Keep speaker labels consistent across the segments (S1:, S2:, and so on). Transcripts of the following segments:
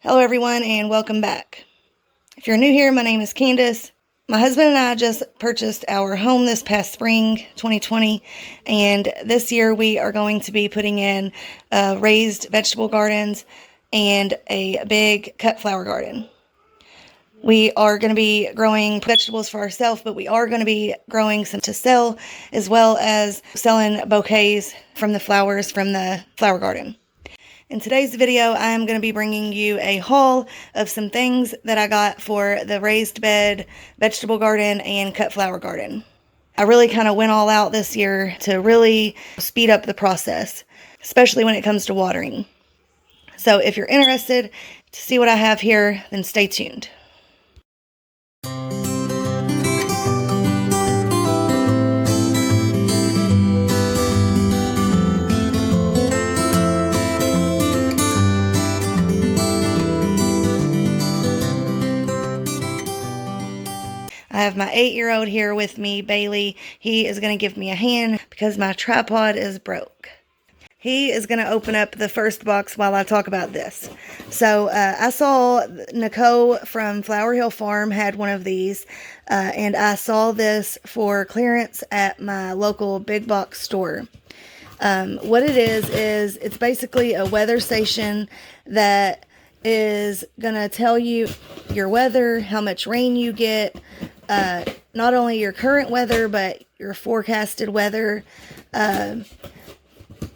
S1: Hello everyone and welcome back. If you're new here, my name is Candace. My husband and I just purchased our home this past spring, 2020, and this year we are going to be putting in raised vegetable gardens and a big cut flower garden. We are going to be growing vegetables for ourselves, but we are going to be growing some to sell, as well as selling bouquets from the flowers from the flower garden. In today's video, I'm going to be bringing you a haul of some things that I got for the raised bed, vegetable garden, and cut flower garden. I really kind of went all out this year to really speed up the process, especially when it comes to watering. So if you're interested to see what I have here, then stay tuned. I have my 8-year-old here with me, Bailey. He is going to give me a hand because my tripod is broke. He is going to open up the first box while I talk about this. So I saw Nicole from Flower Hill Farm had one of these, and I saw this for clearance at my local big box store. What it is it's basically a weather station that is going to tell you your weather, how much rain you get, not only your current weather, but your forecasted weather.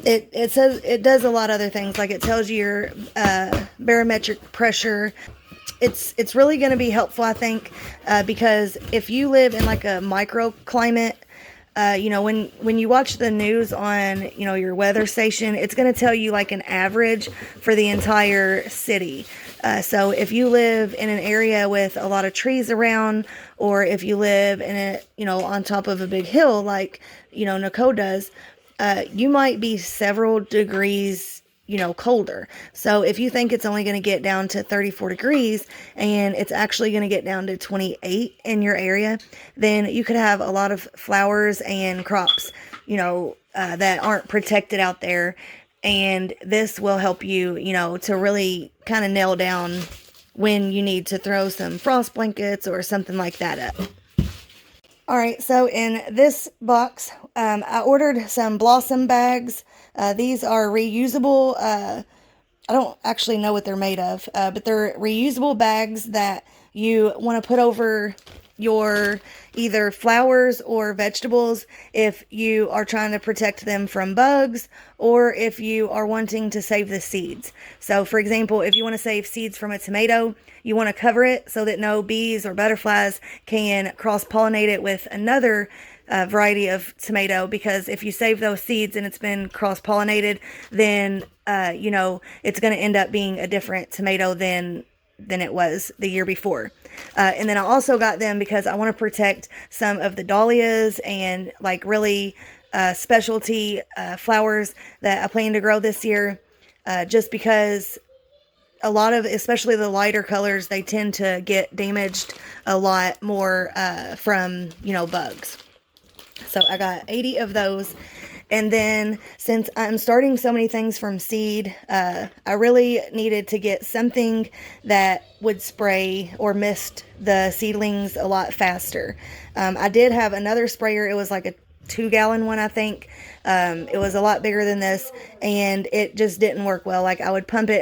S1: It says it does a lot of other things, like it tells you your barometric pressure. It's really going to be helpful, I think, because if you live in like a microclimate, when you watch the news on, your weather station, it's going to tell you like an average for the entire city. So if you live in an area with a lot of trees around, or if you live in on top of a big hill, like, Nicole does, you might be several degrees, colder. So if you think it's only going to get down to 34 degrees and it's actually going to get down to 28 in your area, then you could have a lot of flowers and crops, that aren't protected out there. And this will help you, to really kind of nail down when you need to throw some frost blankets or something like that up. All right, so in this box, I ordered some blossom bags. These are reusable. I don't actually know what they're made of, but they're reusable bags that you want to put over your either flowers or vegetables if you are trying to protect them from bugs, or if you are wanting to save the seeds. So for example, if you want to save seeds from a tomato, you want to cover it so that no bees or butterflies can cross-pollinate it with another variety of tomato, because if you save those seeds and it's been cross-pollinated, then it's going to end up being a different tomato than it was the year before. And then I also got them because I want to protect some of the dahlias and like really specialty flowers that I plan to grow this year, just because a lot of, especially the lighter colors, they tend to get damaged a lot more from, bugs. So I got 80 of those. And then since I'm starting so many things from seed, I really needed to get something that would spray or mist the seedlings a lot faster. I did have another sprayer. It was like a 2-gallon one, I think. It was a lot bigger than this, and it just didn't work well. Like, I would pump it,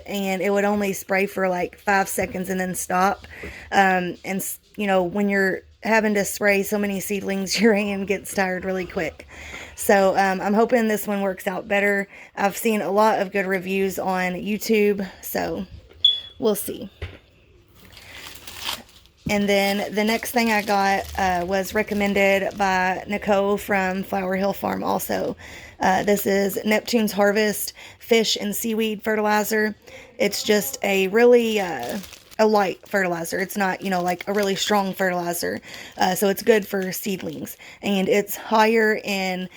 S1: and it would only spray for like 5 seconds and then stop. And when you're having to spray so many seedlings, your hand gets tired really quick. So I'm hoping this one works out better. I've seen a lot of good reviews on YouTube, so we'll see. And then the next thing I got was recommended by Nicole from Flower Hill Farm also. This is Neptunes Harvest Fish and Seaweed Fertilizer. It's just a really a light fertilizer. It's not, like a really strong fertilizer. So it's good for seedlings. And it's higher in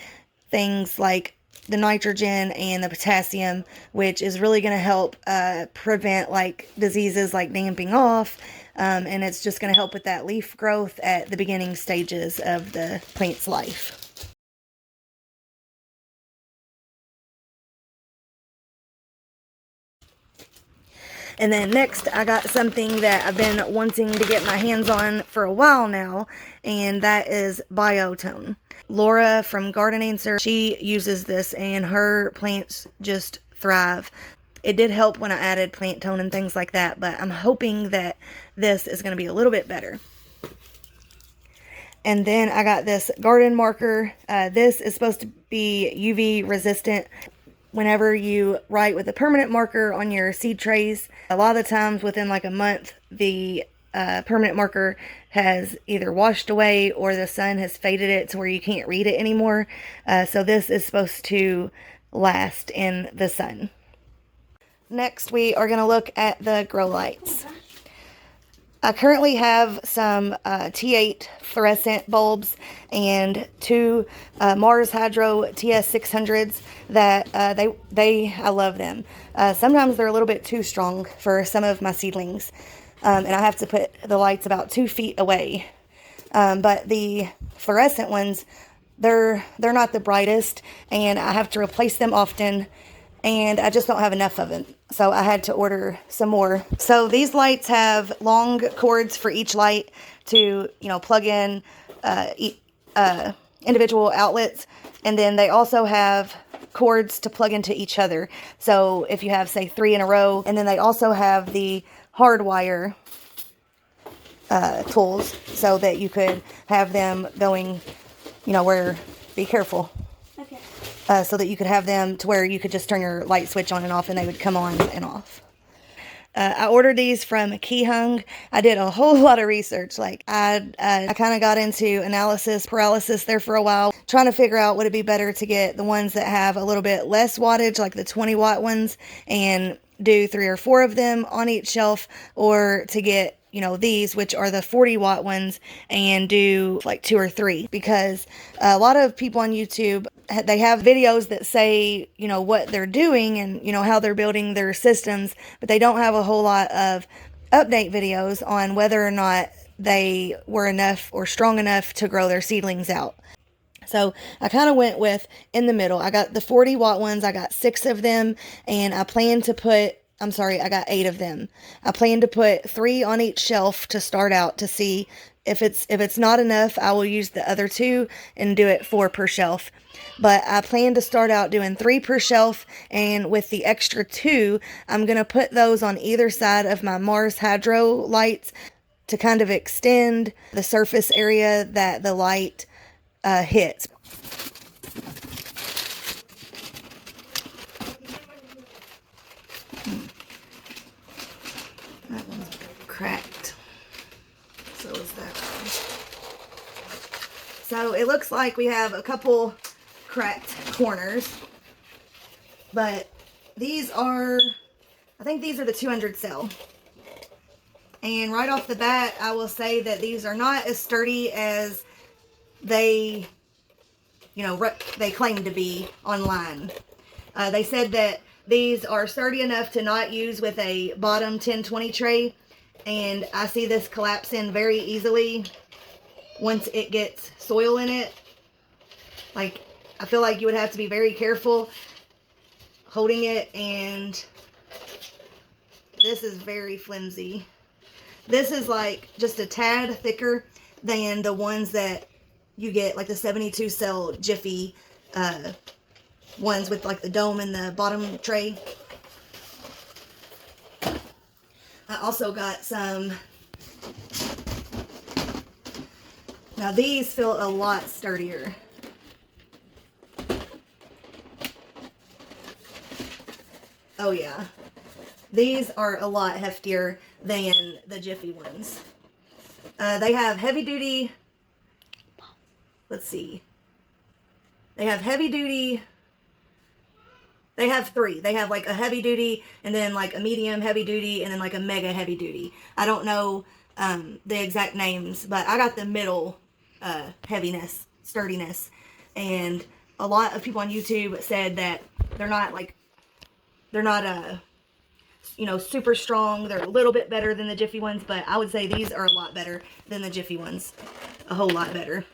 S1: things like the nitrogen and the potassium, which is really going to help prevent like diseases like damping off. And it's just going to help with that leaf growth at the beginning stages of the plant's life. And then next, I got something that I've been wanting to get my hands on for a while now, and that is Biotone. Laura from Garden Answer, she uses this and her plants just thrive. It did help when I added plant tone and things like that, but I'm hoping that this is going to be a little bit better. And then I got this garden marker. This is supposed to be UV resistant. Whenever you write with a permanent marker on your seed trays, a lot of the times within like a month, the permanent marker has either washed away or the sun has faded it to where you can't read it anymore. So this is supposed to last in the sun. Next, we are going to look at the grow lights. I currently have some T8 fluorescent bulbs and two Mars Hydro TS600s that I love them. Sometimes they're a little bit too strong for some of my seedlings, and I have to put the lights about 2 feet away. But the fluorescent ones, they're not the brightest, and I have to replace them often, and I just don't have enough of them. So I had to order some more. So these lights have long cords for each light to, plug in individual outlets. And then they also have cords to plug into each other. So if you have, say, 3 in a row, and then they also have the hardwire tools so that you could have them going, be careful. So that you could have them to where you could just turn your light switch on and off and they would come on and off. I ordered these from Keyhung. I did a whole lot of research. I kind of got into analysis paralysis there for a while, trying to figure out would it be better to get the ones that have a little bit less wattage, like the 20-watt ones, and do 3 or 4 of them on each shelf, or to get these, which are the 40-watt ones, and do like 2 or 3, because a lot of people on YouTube, they have videos that say, what they're doing and, how they're building their systems, but they don't have a whole lot of update videos on whether or not they were enough or strong enough to grow their seedlings out. So I kind of went with in the middle. I got the 40-watt ones. I got 6 of them, and I plan to put, I got 8 of them. I plan to put 3 on each shelf to start out to see if it's not enough. I will use the other 2 and do it 4 per shelf. But I plan to start out doing 3 per shelf, and with the extra 2, I'm going to put those on either side of my Mars Hydro lights to kind of extend the surface area that the light hits. That one's cracked. So is that one. So it looks like we have a couple cracked corners, but these are, I think these are the 200 cell. And right off the bat, I will say that these are not as sturdy as they claim to be online. They said that these are sturdy enough to not use with a bottom 1020 tray, and I see this collapsing very easily once it gets soil in it. I feel like you would have to be very careful holding it, and this is very flimsy. This is like just a tad thicker than the ones that you get, like the 72 cell Jiffy ones with like the dome in the bottom tray. I also got some. Now these feel a lot sturdier. Oh yeah. These are a lot heftier than the Jiffy ones. They have heavy duty. Let's see. They have heavy duty. They have 3. They have like a heavy duty, and then like a medium heavy duty, and then like a mega heavy duty. I don't know the exact names, but I got the middle heaviness, sturdiness. And a lot of people on YouTube said that they're not super strong. They're a little bit better than the Jiffy ones, but I would say these are a lot better than the Jiffy ones. A whole lot better.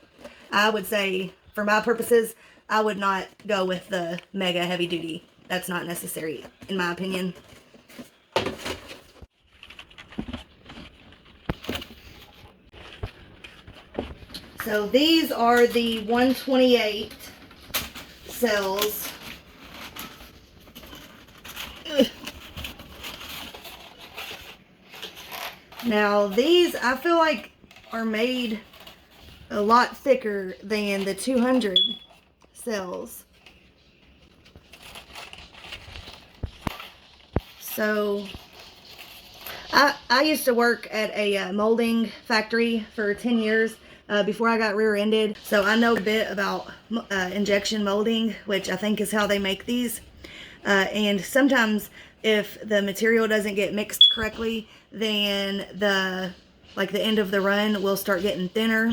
S1: I would say, for my purposes, I would not go with the mega heavy duty. That's not necessary, in my opinion. So these are the 128 cells. Now these, I feel like, are made a lot thicker than the 200 cells. So I used to work at a molding factory for 10 years before I got rear-ended. So I know a bit about injection molding, which I think is how they make these. And sometimes if the material doesn't get mixed correctly, then the end of the run will start getting thinner,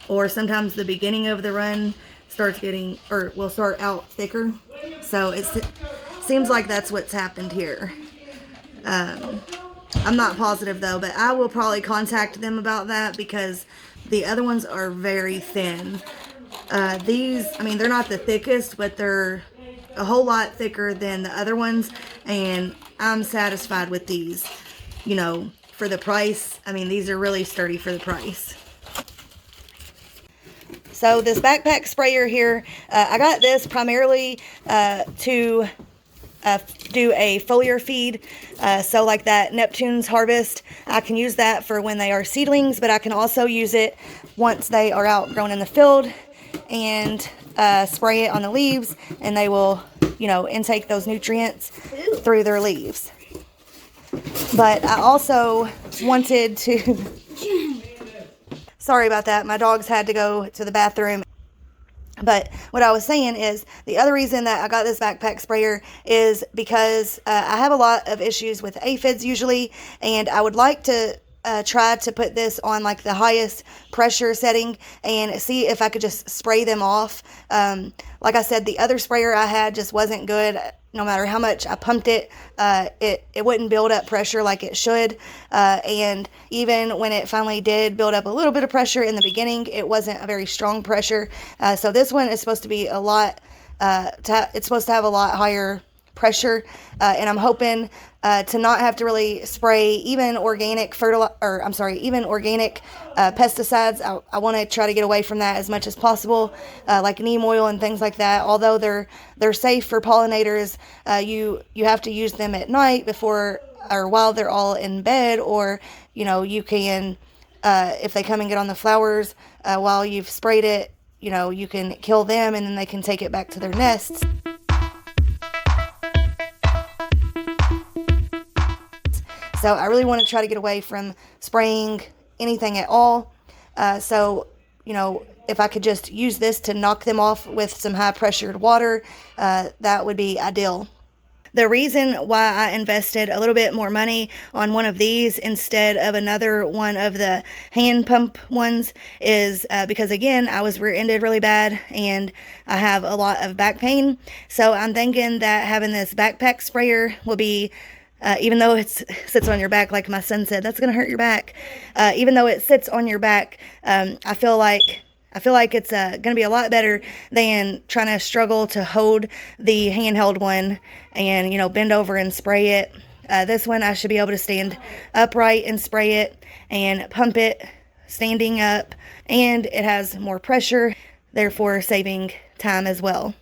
S1: or sometimes the beginning of the run starts getting, or will start out thicker. So it seems like that's what's happened here. I'm not positive though, but I will probably contact them about that because the other ones are very thin. These, I mean, they're not the thickest, but they're a whole lot thicker than the other ones, and I'm satisfied with these. You know, for the price, I mean, these are really sturdy for the price. So this backpack sprayer here, I got this primarily to do a foliar feed. So like that Neptunes Harvest, I can use that for when they are seedlings, but I can also use it once they are outgrown in the field and spray it on the leaves, and they will, you know, intake those nutrients through their leaves. But I also wanted to, sorry about that, my dogs had to go to the bathroom. But what I was saying is, the other reason that I got this backpack sprayer is because I have a lot of issues with aphids usually, and I would like to try to put this on like the highest pressure setting and see if I could just spray them off. Like I said, the other sprayer I had just wasn't good. No matter how much I pumped it, it wouldn't build up pressure like it should. And even when it finally did build up a little bit of pressure in the beginning, it wasn't a very strong pressure. So this one is supposed to be a lot, it's supposed to have a lot higher pressure. And I'm hoping to not have to really spray even organic pesticides. I want to try to get away from that as much as possible, like neem oil and things like that. Although they're safe for pollinators, you have to use them at night before or while they're all in bed, or you know, you can if they come and get on the flowers while you've sprayed it, you know, you can kill them and then they can take it back to their nests. So I really want to try to get away from spraying anything at all. So, you know, if I could just use this to knock them off with some high pressured water, that would be ideal. The reason why I invested a little bit more money on one of these instead of another one of the hand pump ones is because, again, I was rear-ended really bad and I have a lot of back pain. So I'm thinking that having this backpack sprayer will be, even though it sits on your back, like my son said, that's going to hurt your back. Even though it sits on your back, I feel like it's going to be a lot better than trying to struggle to hold the handheld one and, you know, bend over and spray it. This one I should be able to stand upright and spray it and pump it standing up, and it has more pressure, therefore saving time as well.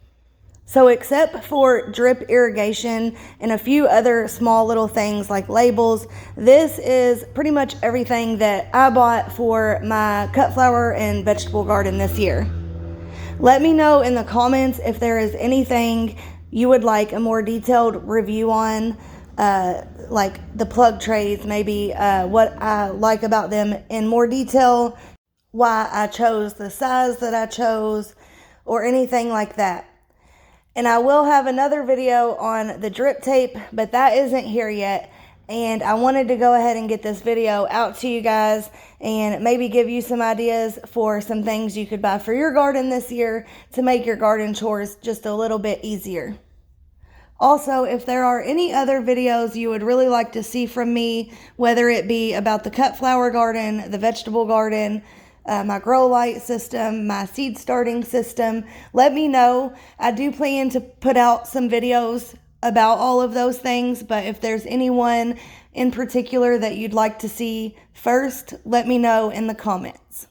S1: So except for drip irrigation and a few other small little things like labels, this is pretty much everything that I bought for my cut flower and vegetable garden this year. Let me know in the comments if there is anything you would like a more detailed review on, like the plug trays, maybe what I like about them in more detail, why I chose the size that I chose, or anything like that. And I will have another video on the drip tape, but that isn't here yet. And I wanted to go ahead and get this video out to you guys and maybe give you some ideas for some things you could buy for your garden this year to make your garden chores just a little bit easier. Also, if there are any other videos you would really like to see from me, whether it be about the cut flower garden, the vegetable garden, my grow light system, my seed starting system, let me know. I do plan to put out some videos about all of those things, but if there's anyone in particular that you'd like to see first, let me know in the comments.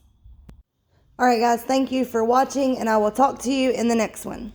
S1: All right, guys, thank you for watching, and I will talk to you in the next one.